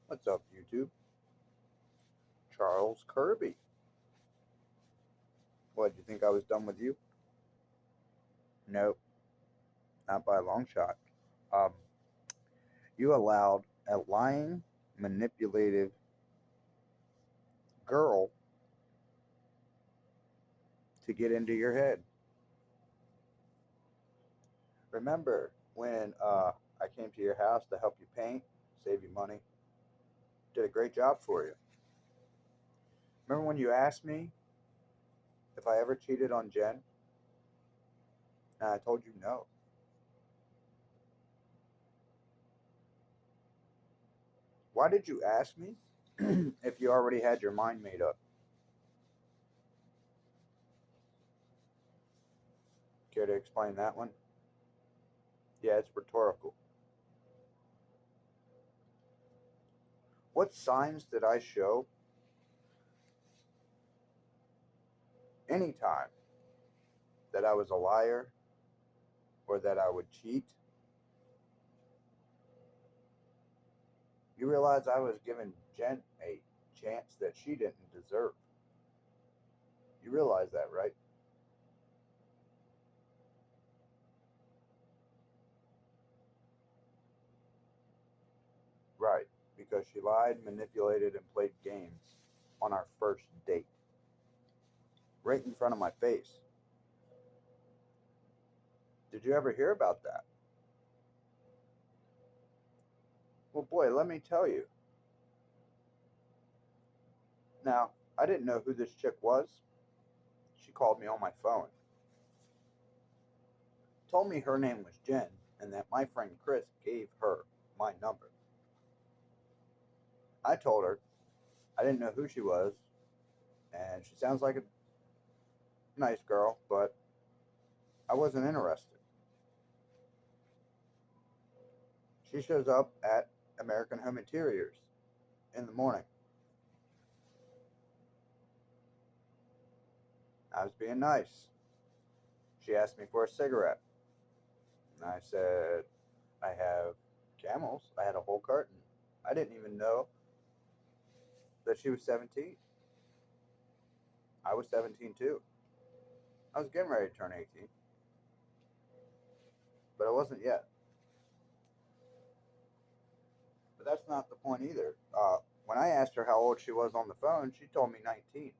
What's up, YouTube? Charles Kirby. What, do you think I was done with you? Nope, not by a long shot. Um, you allowed a lying, manipulative girl to get into your head. Remember when I came to your house to help you paint, save you money, did a great job for you. Remember when you asked me if I ever cheated on Jen? And I told you no. Why did you ask me if you already had your mind made up? Care to explain that one? Yeah, it's rhetorical. What signs did I show anytime that I was a liar or that I would cheat? You realize I was giving Jen a chance that she didn't deserve. You realize that, right? Right. Because she lied, manipulated, and played games on our first date, right in front of my face. Did you ever hear about that? Well, boy, let me tell you. Now, I didn't know who this chick was. She called me on my phone, told me her name was Jen, and that my friend Chris gave her my number. I told her I didn't know who she was, and she sounds like a nice girl, but I wasn't interested. She shows up at American Home Interiors in the morning. I was being nice. She asked me for a cigarette, and I said, I have camels. I had a whole carton. I didn't even know that she was 17. I was 17 too. I was getting ready to turn 18, but I wasn't yet. But that's not the point either. When I asked her how old she was on the phone, she told me 19.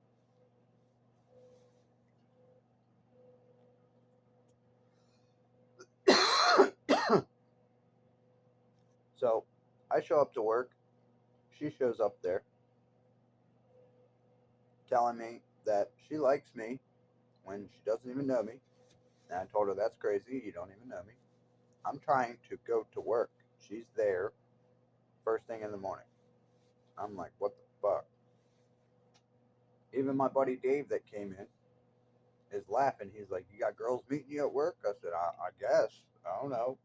So I show up to work. She shows up there telling me that she likes me when she doesn't even know me. And I told her, that's crazy. You don't even know me. I'm trying to go to work. She's there first thing in the morning. I'm like, what the fuck? Even my buddy Dave that came in is laughing. He's like, you got girls meeting you at work? I said, I guess. I don't know.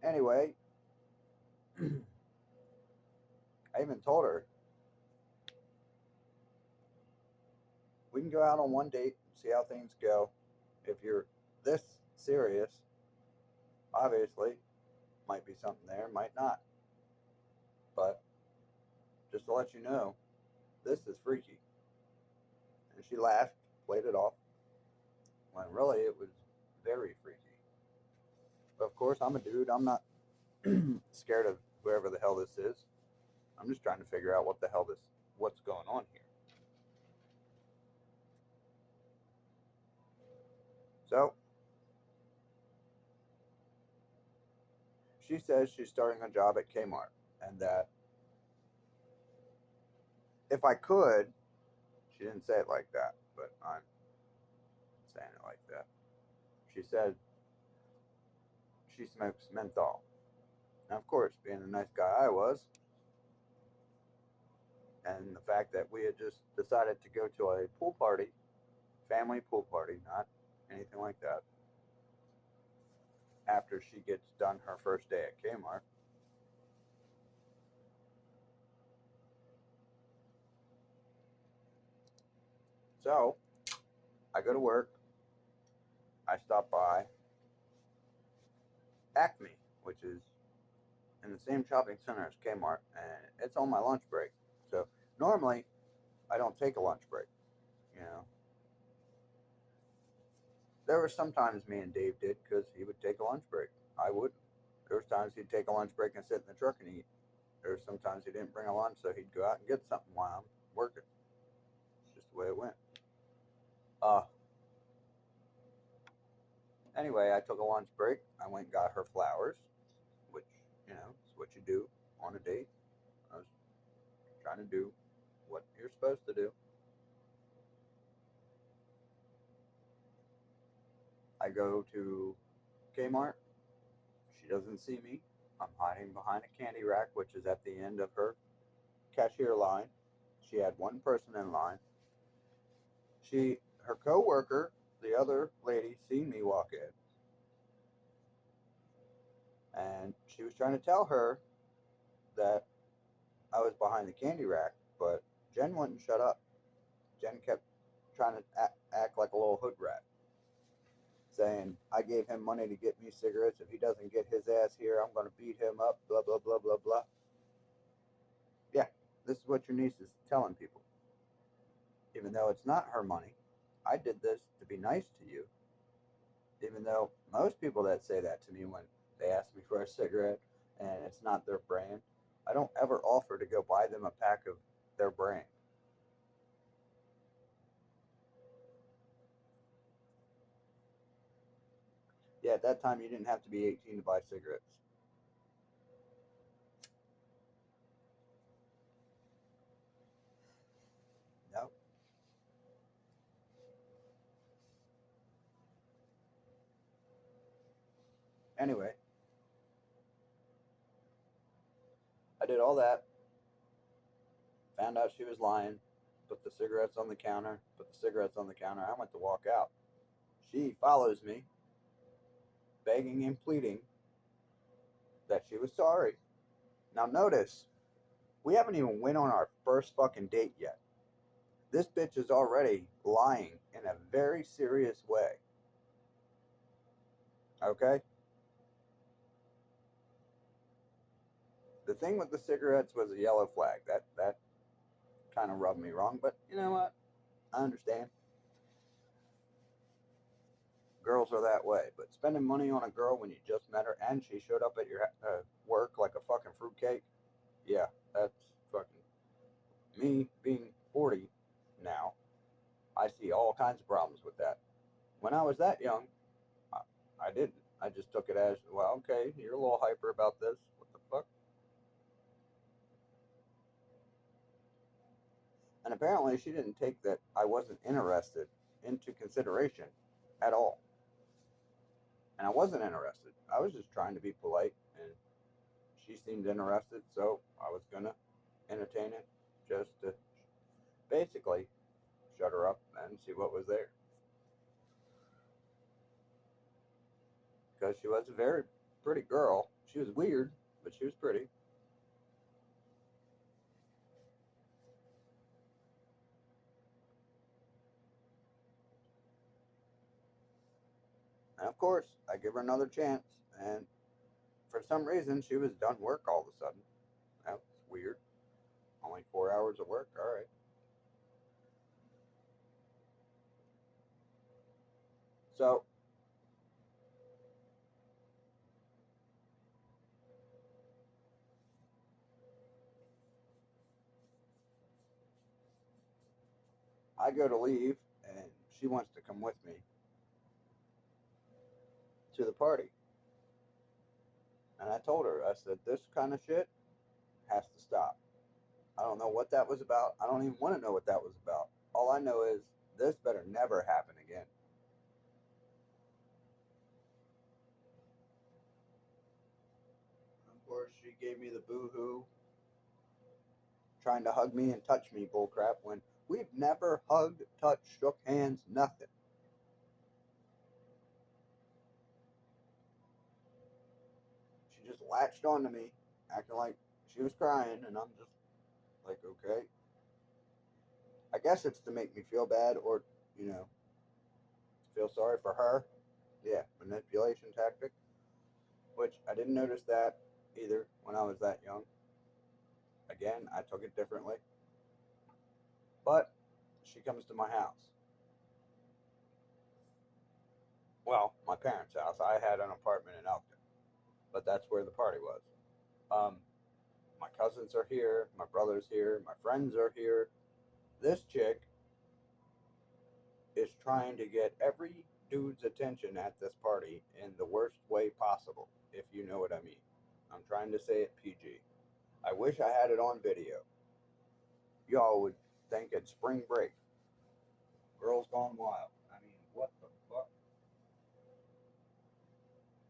Anyway, I even told her, we can go out on one date and see how things go. If you're this serious, obviously, might be something there, might not. But just to let you know, this is freaky. And she laughed, played it off, when really it was very freaky. But of course, I'm a dude. I'm not scared of whoever the hell this is. I'm just trying to figure out what's going on here. So she says she's starting a job at Kmart, and that if I could, she didn't say it like that, but I'm saying it like that. She said she smokes menthol. And of course, being the nice guy I was, and the fact that we had just decided to go to a pool party, family pool party, not anything like that, after she gets done her first day at Kmart. So I go to work. I stopped by Acme, which is in the same shopping center as Kmart, and it's on my lunch break. So normally I don't take a lunch break. You know, there were sometimes me and Dave did because he would take a lunch break. I wouldn't. There was times he'd take a lunch break and sit in the truck and eat. There was sometimes he didn't bring a lunch, so he'd go out and get something while I'm working. It's just the way it went. Uh, anyway, I took a lunch break. I went and got her flowers, which is what you do on a date. I was trying to do what you're supposed to do. I go to Kmart. She doesn't see me. I'm hiding behind a candy rack, which is at the end of her cashier line. She had one person in line. Her coworker, the other lady, seen me walk in, and she was trying to tell her that I was behind the candy rack, but Jen wouldn't shut up. Jen kept trying to act like a little hood rat, saying, I gave him money to get me cigarettes. If he doesn't get his ass here, I'm going to beat him up, blah, blah, blah, blah, blah. Yeah, this is what your niece is telling people. Even though it's not her money, I did this to be nice to you. Even though most people that say that to me when they ask me for a cigarette and it's not their brand, I don't ever offer to go buy them a pack of their brand. Yeah, at that time you didn't have to be 18 to buy cigarettes. No. Anyway, I did all that, found out she was lying, put the cigarettes on the counter, put the cigarettes on the counter. I went to walk out. She follows me, begging and pleading that she was sorry. Now notice, we haven't even went on our first fucking date yet. This bitch is already lying in a very serious way. Okay? The thing with the cigarettes was a yellow flag. That kind of rubbed me wrong, but you know what? I understand. Girls are that way. But spending money on a girl when you just met her and she showed up at your work like a fucking fruitcake, yeah, that's fucking me being 40 now. I see all kinds of problems with that. When I was that young, I, I didn't. I just took it as, well, okay, you're a little hyper about this. What the fuck? And apparently she didn't take that I wasn't interested into consideration at all. And I wasn't interested. I was just trying to be polite, and she seemed interested, so I was gonna entertain it just to basically shut her up and see what was there. Because she was a very pretty girl. She was weird, but she was pretty. And of course, I give her another chance, and for some reason, she was done work all of a sudden. That was weird. Only 4 hours of work. All right. So I go to leave, and she wants to come with me to the party. And I told her, I said, this kind of shit has to stop. I don't know what that was about. I don't even want to know what that was about. All I know is this better never happen again. Of course, she gave me the boo hoo, trying to hug me and touch me bullcrap when we've never hugged, touched, shook hands, nothing. She just latched onto me, acting like she was crying, and I'm just like, okay. I guess it's to make me feel bad or, you know, feel sorry for her. Yeah, manipulation tactic, which I didn't notice that either when I was that young. Again, I took it differently. But she comes to my house. Well, my parents' house. I had an apartment in Elkton, but that's where the party was. Um, my cousins are here, my brother's here, my friends are here. This chick is trying to get every dude's attention at this party in the worst way possible, if you know what I mean. I'm trying to say it PG. I wish I had it on video. Y'all would think it's spring break. Girls gone wild. I mean, what the fuck?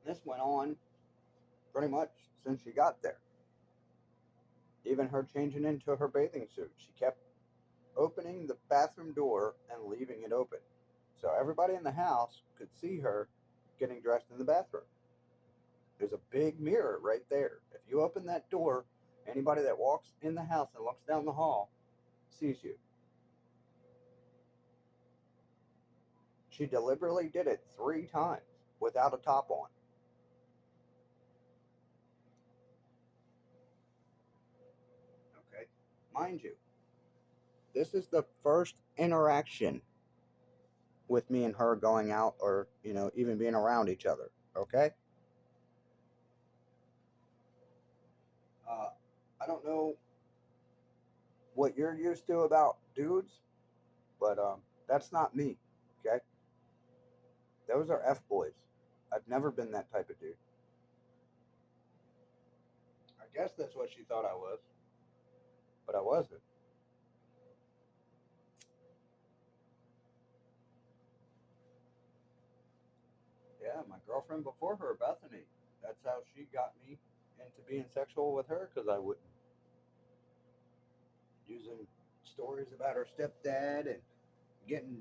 This went on pretty much since she got there. Even her changing into her bathing suit, she kept opening the bathroom door and leaving it open. So everybody in the house could see her getting dressed in the bathroom. There's a big mirror right there. If you open that door, anybody that walks in the house and looks down the hall sees you. She deliberately did it 3 times without a top on. Okay. Mind you, this is the first interaction with me and her going out or, even being around each other. Okay? Uh, I don't know what you're used to about dudes, but that's not me. Okay? Those are F boys. I've never been that type of dude. I guess that's what she thought I was, but I wasn't. Yeah, my girlfriend before her, Bethany. That's how she got me into being sexual with her because I wouldn't. Using stories about her stepdad and getting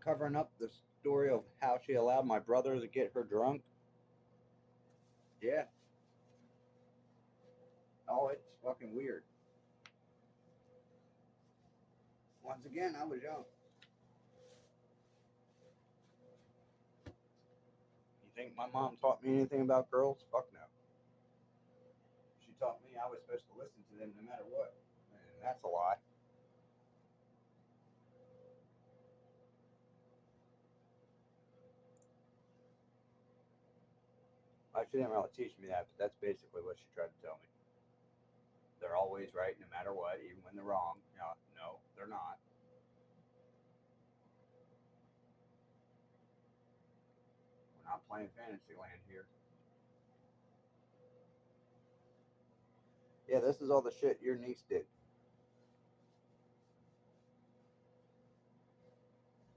covering up the story of how she allowed my brother to get her drunk. Yeah. Oh, it's fucking weird. Once again, I was young. You think my mom taught me anything about girls? Fuck no. She taught me I was supposed to listen to them no matter what. And that's a lie. She didn't really teach me that, but that's basically what she tried to tell me. They're always right no matter what, even when they're wrong. No, they're not. We're not playing Fantasyland here. Yeah, this is all the shit your niece did.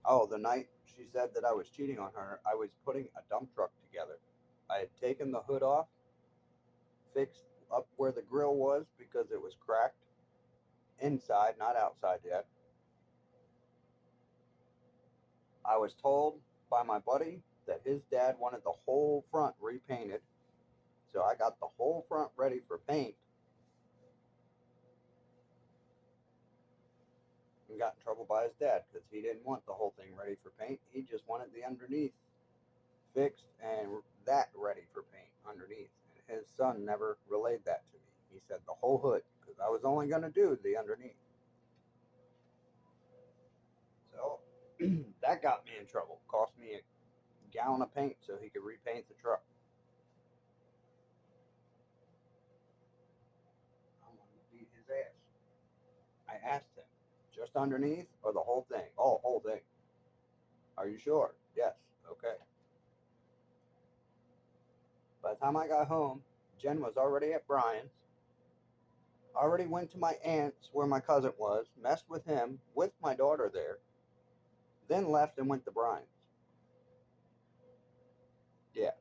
Oh, the night she said that I was cheating on her, I was putting a dump truck together. I had taken the hood off, fixed up where the grill was because it was cracked inside, not outside yet. I was told by my buddy that his dad wanted the whole front repainted. So I got the whole front ready for paint and got in trouble by his dad because he didn't want the whole thing ready for paint. He just wanted the underneath fixed and that ready for paint underneath. And his son never relayed that to me. He said the whole hood because I was only going to do the underneath. So that got me in trouble. Cost me a gallon of paint so he could repaint the truck. I'm going to beat his ass. I asked him, just underneath or the whole thing? Oh, whole thing. Are you sure? Yes. Okay. By the time I got home, Jen was already at Brian's. Already went to my aunt's where my cousin was, messed with him with my daughter there, then left and went to Brian's. Yeah.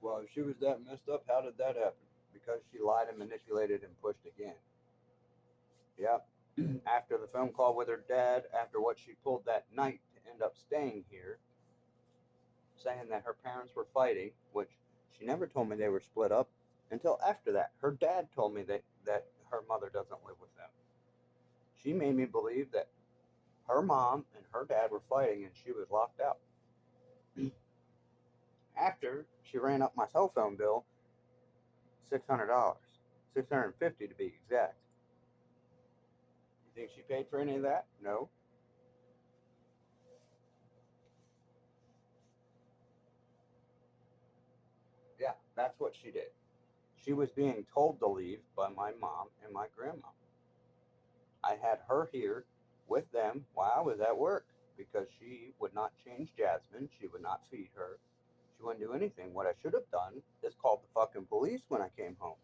Well, if she was that messed up, how did that happen? Because she lied and manipulated and pushed again. Yep. After the phone call with her dad, after what she pulled that night to end up staying here, saying that her parents were fighting, which she never told me they were split up until after that. Her dad told me that her mother doesn't live with them. She made me believe that her mom and her dad were fighting and she was locked out. After she ran up my cell phone bill, $600, $650 to be exact. You think she paid for any of that? No. Yeah, that's what she did. She was being told to leave by my mom and my grandma. I had her here with them while I was at work because she would not change Jasmine. She would not feed her. She wouldn't do anything. What I should have done is called the fucking police when I came home.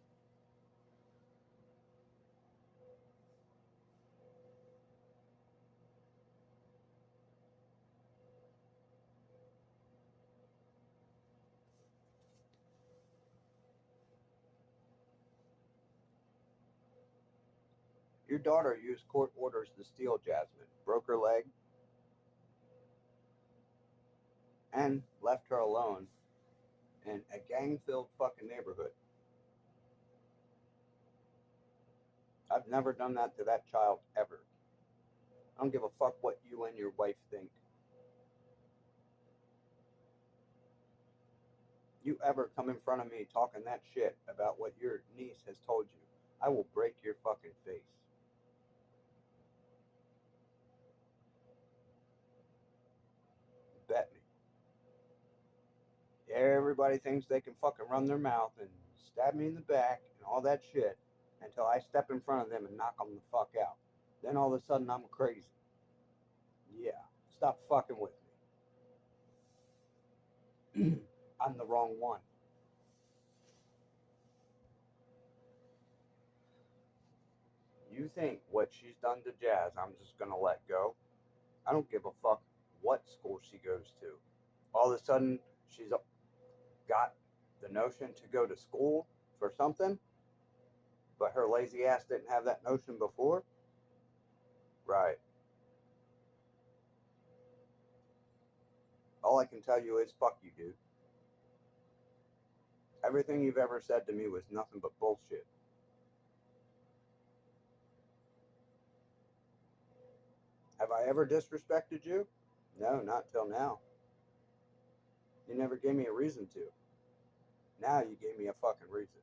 Your daughter used court orders to steal Jasmine, broke her leg, and left her alone in a gang filled fucking neighborhood. I've never done that to that child ever. I don't give a fuck what you and your wife think. You ever come in front of me talking that shit about what your niece has told you, I will break your fucking face. Bet me. Everybody thinks they can fucking run their mouth and stab me in the back and all that shit until I step in front of them and knock them the fuck out. Then all of a sudden I'm crazy. Yeah, stop fucking with me. I'm the wrong one. You think what she's done to Jazz, I'm just gonna let go? I don't give a fuck what school she goes to. All of a sudden, she's got the notion to go to school for something, but her lazy ass didn't have that notion before? Right. All I can tell you is fuck you, dude. Everything you've ever said to me was nothing but bullshit. Have I ever disrespected you? No, not till now. You never gave me a reason to. Now you gave me a fucking reason.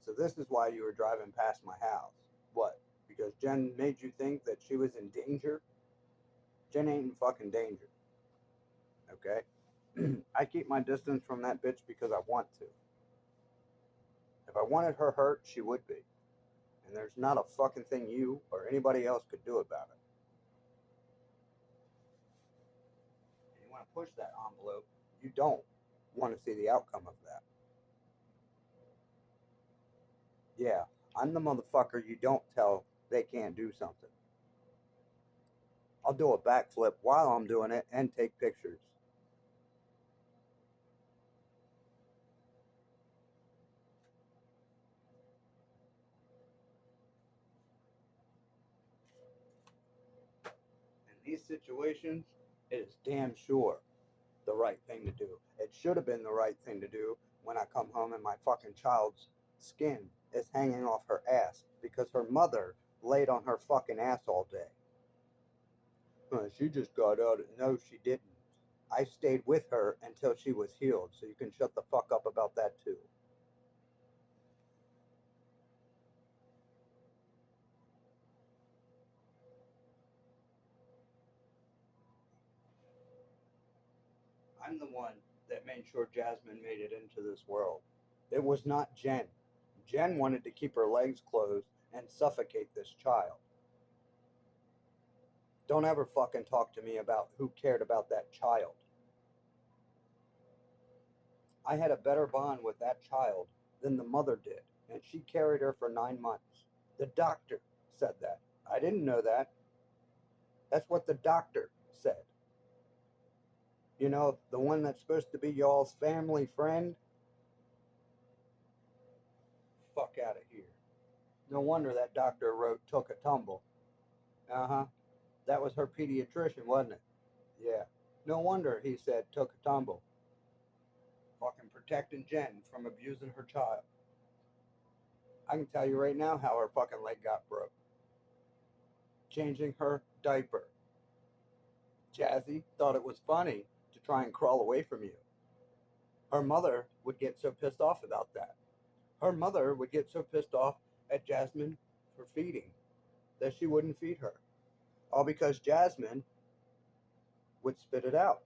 So this is why you were driving past my house. What? Because Jen made you think that she was in danger? Jen ain't in fucking danger. Okay? I keep my distance from that bitch because I want to. If I wanted her hurt, she would be. And there's not a fucking thing you or anybody else could do about it. And you want to push that envelope, you don't want to see the outcome of that. Yeah, I'm the motherfucker you don't tell they can't do something. I'll do a backflip while I'm doing it and take pictures. In these situations, it is damn sure the right thing to do. It should have been the right thing to do when I come home and my fucking child's skin is hanging off her ass because her mother laid on her fucking ass all day. She just got out. No, she didn't. I stayed with her until she was healed, so you can shut the fuck up about that too. I'm the one that made sure Jasmine made it into this world. It was not Jen. Jen wanted to keep her legs closed and suffocate this child. Don't ever fucking talk to me about who cared about that child. I had a better bond with that child than the mother did, and she carried her for 9 months. The doctor said that. I didn't know that. That's what the doctor said. You know, the one that's supposed to be y'all's family friend? Fuck out of here. No wonder that doctor wrote took a tumble. Uh huh. That was her pediatrician, wasn't it? Yeah. No wonder he said took a tumble. Fucking protecting Jen from abusing her child. I can tell you right now how her fucking leg got broke. changing her diaper. Jazzy thought it was funny to try and crawl away from you. Her mother would get so pissed off about that. Her mother would get so pissed off at Jasmine for feeding that she wouldn't feed her. All because Jasmine would spit it out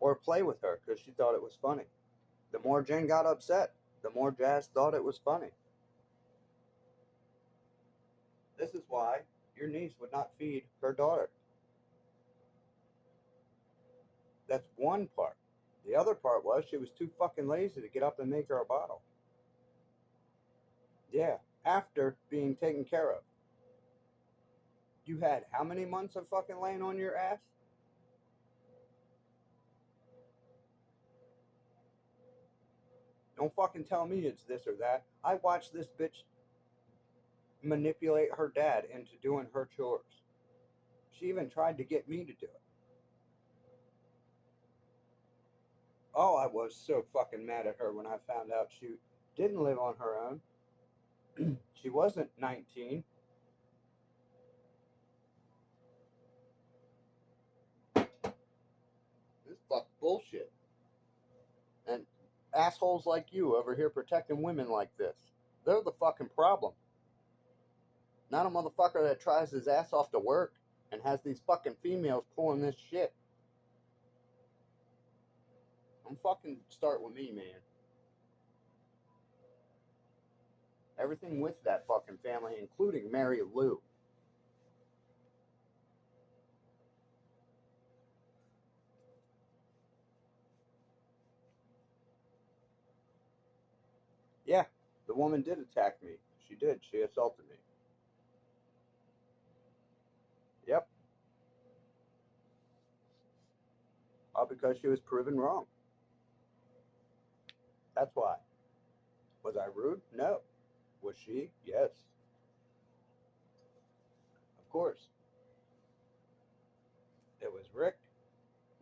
or play with her because she thought it was funny. The more Jen got upset, the more Jazz thought it was funny. This is why your niece would not feed her daughter. That's one part. The other part was she was too fucking lazy to get up and make her a bottle. Yeah, after being taken care of. You had how many months of fucking laying on your ass? Don't fucking tell me it's this or that. I watched this bitch manipulate her dad into doing her chores. She even tried to get me to do it. Oh, I was so fucking mad at her when I found out she didn't live on her own. She wasn't 19. This fuck bullshit. And assholes like you over here protecting women like this. They're the fucking problem. Not a motherfucker that tries his ass off to work and has these fucking females pulling this shit. I'm fucking start with me, man. Everything with that fucking family, including Mary Lou. Yeah, the woman did attack me. She did. She assaulted me. Yep. All because she was proven wrong. That's why. Was I rude? No. Was she? Yes. Of course. It was Rick.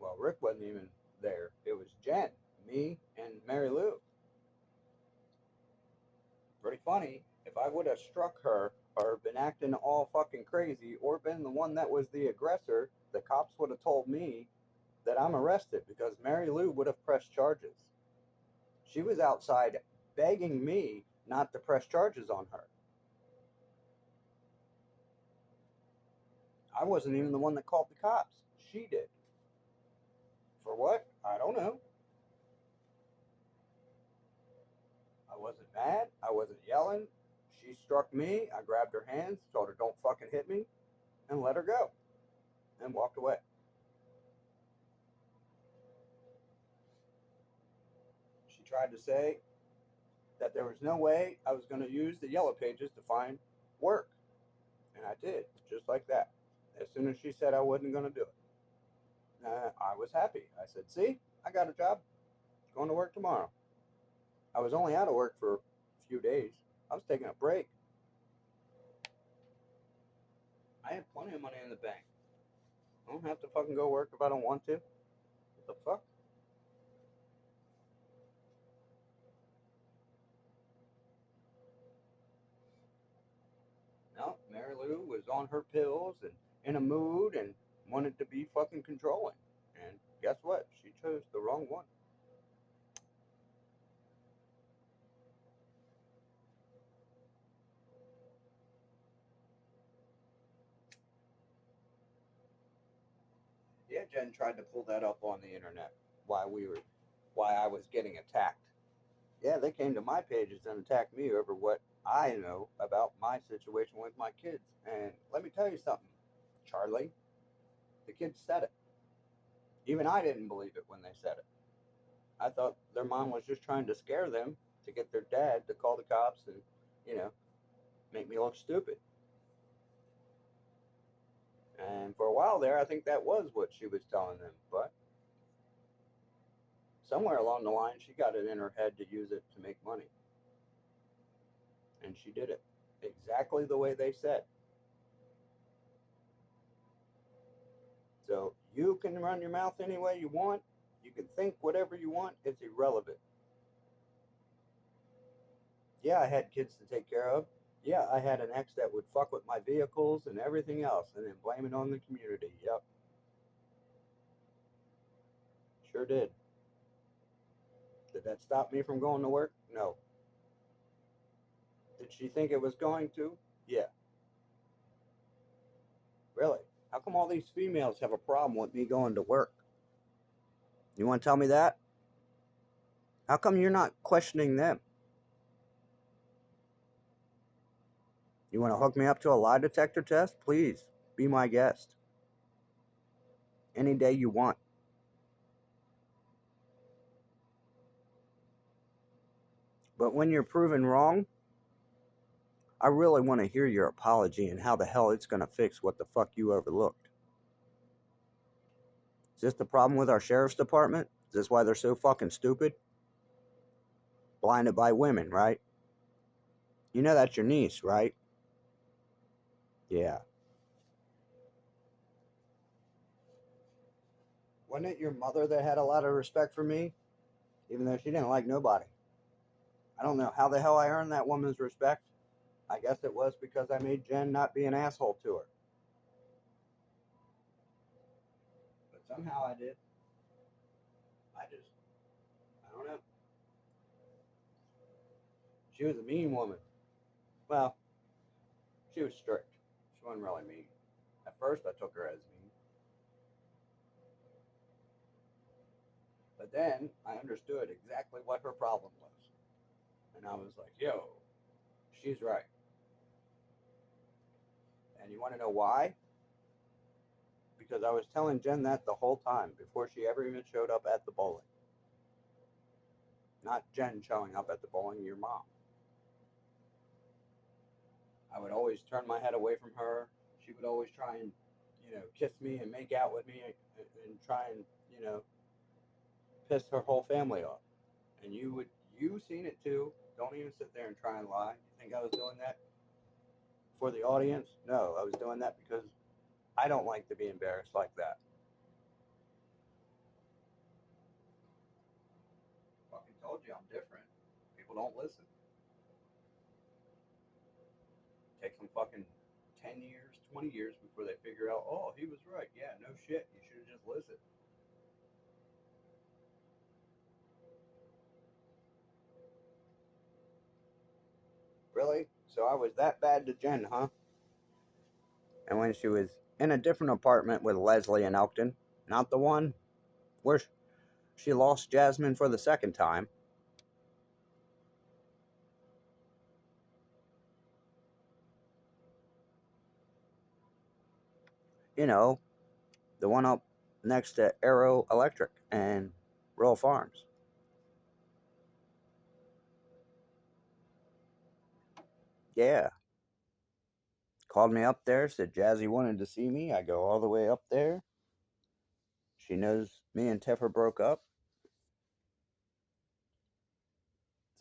Well, Rick wasn't even there. It was Jen, me, and Mary Lou. Pretty funny. If I would have struck her or been acting all fucking crazy or been the one that was the aggressor, the cops would have told me that I'm arrested because Mary Lou would have pressed charges. She was outside begging me not to press charges on her. I wasn't even the one that called the cops. She did. For what? I don't know. I wasn't mad. I wasn't yelling. She struck me. I grabbed her hands, told her, don't fucking hit me, and let her go. And walked away. She tried to say that there was no way I was going to use the yellow pages to find work. And I did, just like that. As soon as she said I wasn't going to do it, I was happy. I said, see, I got a job. Going to work tomorrow. I was only out of work for a few days. I was taking a break. I had plenty of money in the bank. I don't have to fucking go work if I don't want to. What the fuck? No, Mary Lou was on her pills and in a mood and wanted to be fucking controlling. And guess what? She chose the wrong one. Yeah, Jen tried to pull that up on the internet. Why I was getting attacked. Yeah, they came to my pages and attacked me over what I know about my situation with my kids. And let me tell you something, Charlie. The kids said it. Even I didn't believe it when they said it. I thought their mom was just trying to scare them to get their dad to call the cops and, you know, make me look stupid. And for a while there, I think that was what she was telling them. But somewhere along the line, she got it in her head to use it to make money. And she did it exactly the way they said. So you can run your mouth any way you want. You can think whatever you want. It's irrelevant. Yeah, I had kids to take care of. Yeah, I had an ex that would fuck with my vehicles and everything else and then blame it on the community. Yep, sure did. Did that stop me from going to work? No. Did she think it was going to? Yeah. Really? How come all these females have a problem with me going to work? You want to tell me that? How come you're not questioning them? You want to hook me up to a lie detector test? Please, be my guest. Any day you want. But when you're proven wrong, I really want to hear your apology and how the hell it's going to fix what the fuck you overlooked. Is this the problem with our sheriff's department? Is this why they're so fucking stupid? Blinded by women, right? You know that's your niece, right? Yeah. Wasn't it your mother that had a lot of respect for me? Even though she didn't like nobody. I don't know how the hell I earned that woman's respect. I guess it was because I made Jen not be an asshole to her. But somehow I did. I don't know. She was a mean woman. Well, she was strict. She wasn't really mean. At first, I took her as mean. But then I understood exactly what her problem was. And I was like, yo, she's right. And you want to know why? Because I was telling Jen that the whole time before she ever even showed up at the bowling. Not Jen showing up at the bowling, your mom. I would always turn my head away from her. She would always try and, kiss me and make out with me and try and, piss her whole family off. And you seen it too. Don't even sit there and try and lie. You think I was doing that for the audience? No, I was doing that because I don't like to be embarrassed like that. Fucking told you I'm different. People don't listen. Take them fucking 10 years, 20 years before they figure out, oh, he was right. Yeah, no shit. You should have just listened. Really? So I was that bad to Jen, huh? And when she was in a different apartment with Leslie and Elkton, not the one where she lost Jasmine for the second time, you know, the one up next to Arrow Electric and Rural Farms. Yeah. Called me up there, said Jazzy wanted to see me. I go all the way up there. She knows me and Tiffer broke up.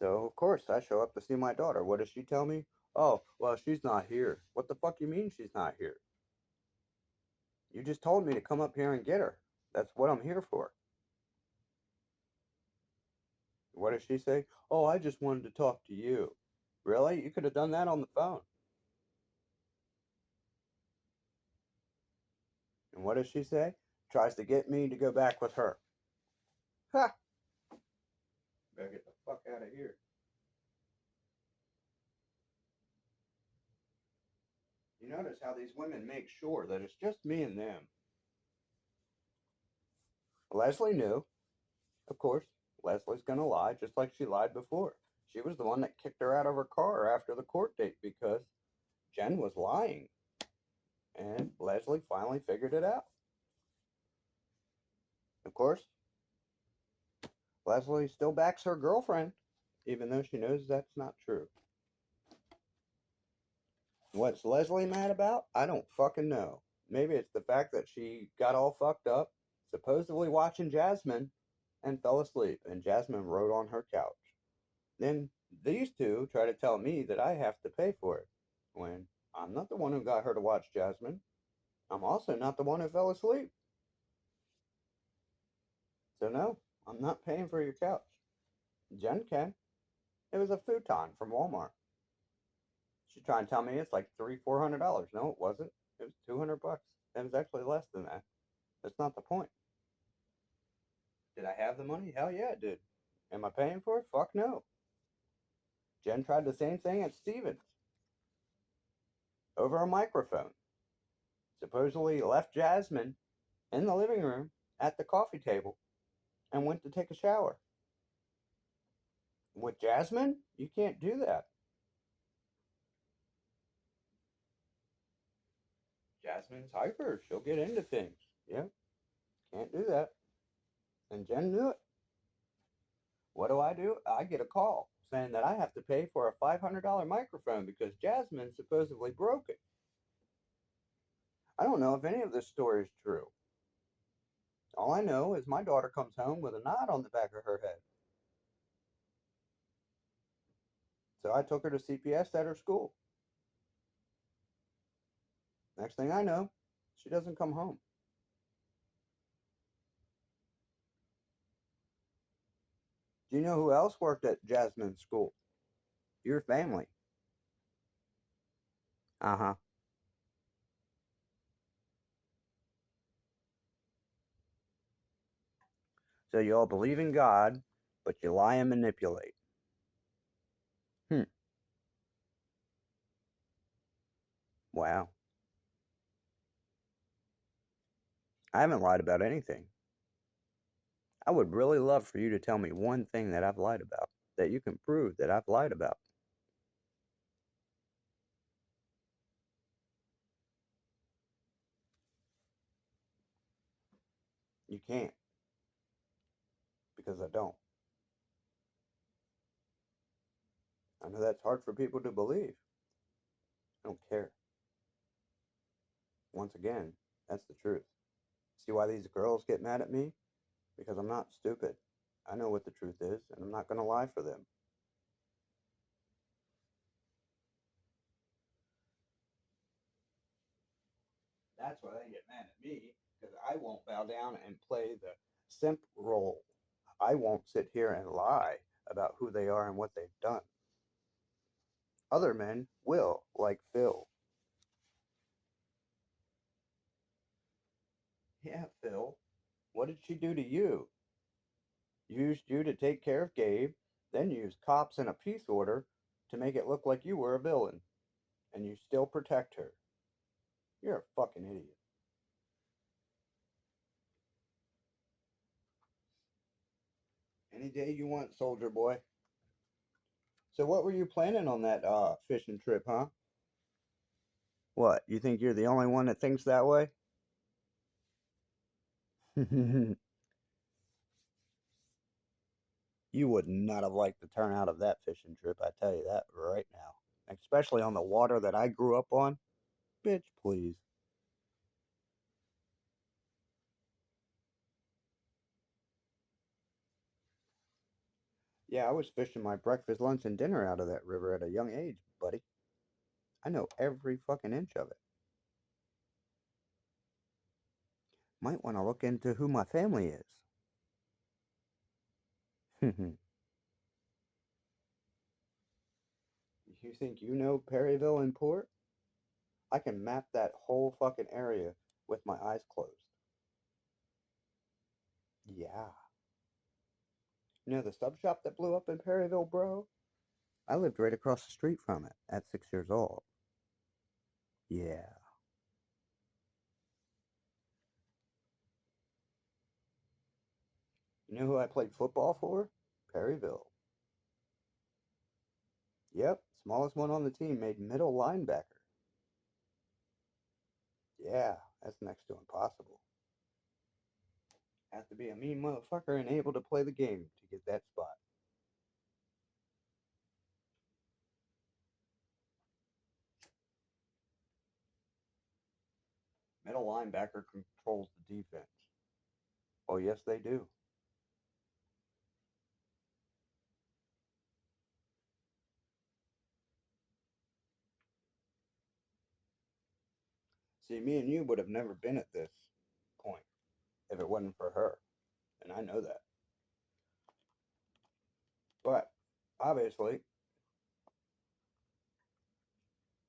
So, of course, I show up to see my daughter. What does she tell me? Oh, well, she's not here. What the fuck you mean she's not here? You just told me to come up here and get her. That's what I'm here for. What does she say? Oh, I just wanted to talk to you. Really? You could have done that on the phone. And what does she say? Tries to get me to go back with her. Ha! Better get the fuck out of here. You notice how these women make sure that it's just me and them. Leslie knew, of course. Leslie's gonna lie just like she lied before. She was the one that kicked her out of her car after the court date because Jen was lying. And Leslie finally figured it out. Of course, Leslie still backs her girlfriend, even though she knows that's not true. What's Leslie mad about? I don't fucking know. Maybe it's the fact that she got all fucked up, supposedly watching Jasmine, and fell asleep, and Jasmine rode on her couch. Then these two try to tell me that I have to pay for it, when I'm not the one who got her to watch Jasmine. I'm also not the one who fell asleep. So, no, I'm not paying for your couch. Jen can. It was a futon from Walmart. She trying to tell me it's like $300-400. No, it wasn't. It was $200. It was actually less than that. That's not the point. Did I have the money? Hell yeah, I did. Am I paying for it? Fuck no. Jen tried the same thing at Stevens over a microphone. Supposedly left Jasmine in the living room at the coffee table and went to take a shower. With Jasmine, you can't do that. Jasmine's hyper. She'll get into things. Yeah, can't do that. And Jen knew it. What do? I get a call saying that I have to pay for a $500 microphone because Jasmine supposedly broke it. I don't know if any of this story is true. All I know is my daughter comes home with a knot on the back of her head. So I took her to CPS at her school. Next thing I know, she doesn't come home. Do you know who else worked at Jasmine's school? Your family. Uh huh. So you all believe in God, but you lie and manipulate. Hmm. Wow. I haven't lied about anything. I would really love for you to tell me one thing that I've lied about, that you can prove that I've lied about. You can't, because I don't. I know that's hard for people to believe. I don't care. Once again, that's the truth. See why these girls get mad at me? Because I'm not stupid. I know what the truth is, and I'm not going to lie for them. That's why they get mad at me, because I won't bow down and play the simp role. I won't sit here and lie about who they are and what they've done. Other men will, like Phil. Yeah, Phil. What did she do to you? Used you to take care of Gabe, then used cops and a peace order to make it look like you were a villain, and you still protect her. You're a fucking idiot. Any day you want, soldier boy. So what were you planning on that fishing trip, huh? What, you think you're the only one that thinks that way? You would not have liked the turnout of that fishing trip, I tell you that right now. Especially on the water that I grew up on. Bitch, please. Yeah, I was fishing my breakfast, lunch, and dinner out of that river at a young age, buddy. I know every fucking inch of it. Might want to look into who my family is. You think you know Perryville and Port? I can map that whole fucking area with my eyes closed. Yeah. You know the sub shop that blew up in Perryville, bro? I lived right across the street from it at 6 years old. Yeah. You know who I played football for? Perryville. Yep, smallest one on the team made middle linebacker. Yeah, that's next to impossible. Have to be a mean motherfucker and able to play the game to get that spot. Middle linebacker controls the defense. Oh, yes, they do. See, me and you would have never been at this point if it wasn't for her. And I know that. But obviously,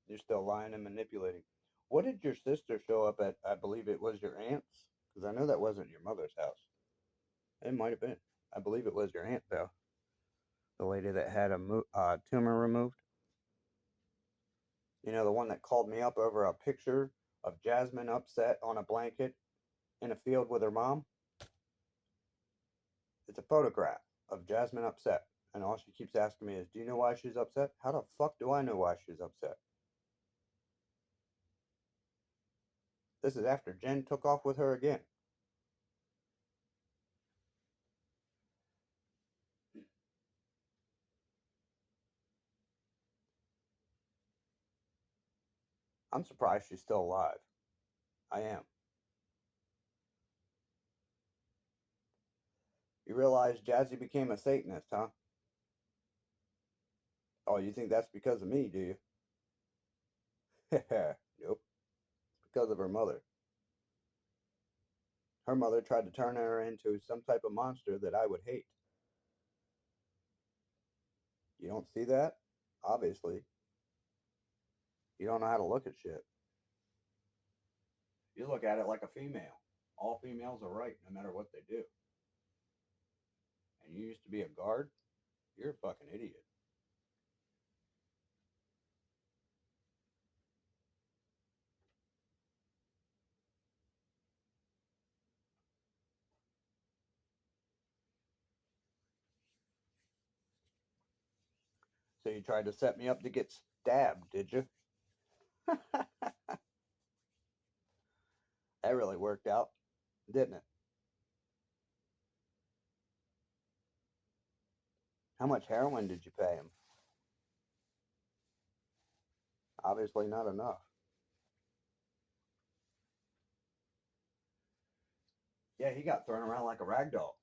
You're still lying and manipulating. What did your sister show up at? I believe it was your aunt's, because I know that wasn't your mother's house. It might have been. I believe it was your aunt, though. The lady that had a tumor removed. You know, the one that called me up over a picture of Jasmine upset on a blanket in a field with her mom. It's a photograph of Jasmine upset. And all she keeps asking me is, do you know why she's upset? How the fuck do I know why she's upset? This is after Jen took off with her again. I'm surprised she's still alive. I am. You realize Jazzy became a Satanist, huh? Oh, you think that's because of me, do you? Nope. It's because of her mother. Her mother tried to turn her into some type of monster that I would hate. You don't see that? Obviously. You don't know how to look at shit. You look at it like a female. All females are right no matter what they do. And you used to be a guard? You're a fucking idiot. So you tried to set me up to get stabbed, did you? That really worked out, didn't it? How much heroin did you pay him? Obviously not enough. Yeah, he got thrown around like a rag doll.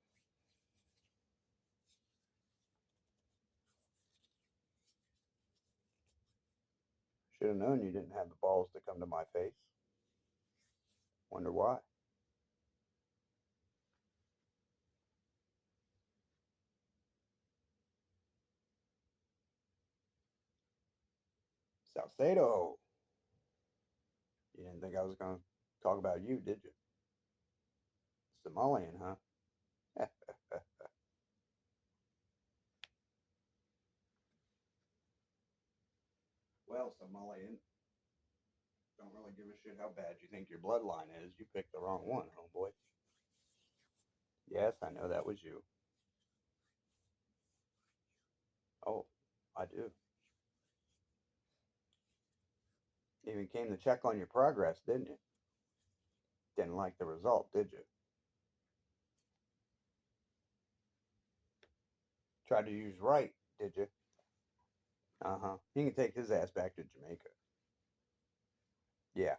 Should have known you didn't have the balls to come to my face. Wonder why. Salcedo. You didn't think I was going to talk about you, did you? Somalian, huh? Well, Somalian, don't really give a shit how bad you think your bloodline is. You picked the wrong one, homeboy. Yes, I know that was you. Oh, I do. Even came to check on your progress, didn't you? Didn't like the result, did you? Tried to use right, did you? Uh huh. He can take his ass back to Jamaica. Yeah.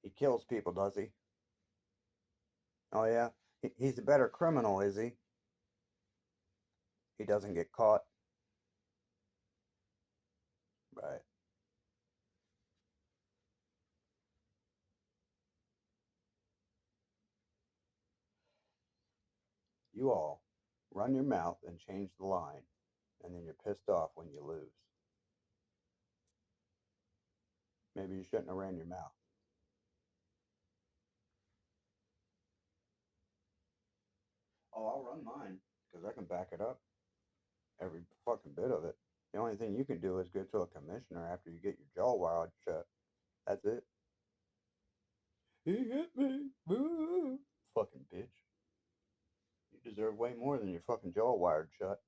He kills people, does he? Oh, yeah. He's a better criminal, is he? He doesn't get caught. Right. You all run your mouth and change the line, and then you're pissed off when you lose. Maybe you shouldn't have ran your mouth. Oh, I'll run mine because I can back it up. Every fucking bit of it. The only thing you can do is go to a commissioner after you get your jaw wired shut. That's it. He hit me. Boo. Fucking bitch. You deserve way more than your fucking jaw wired shut.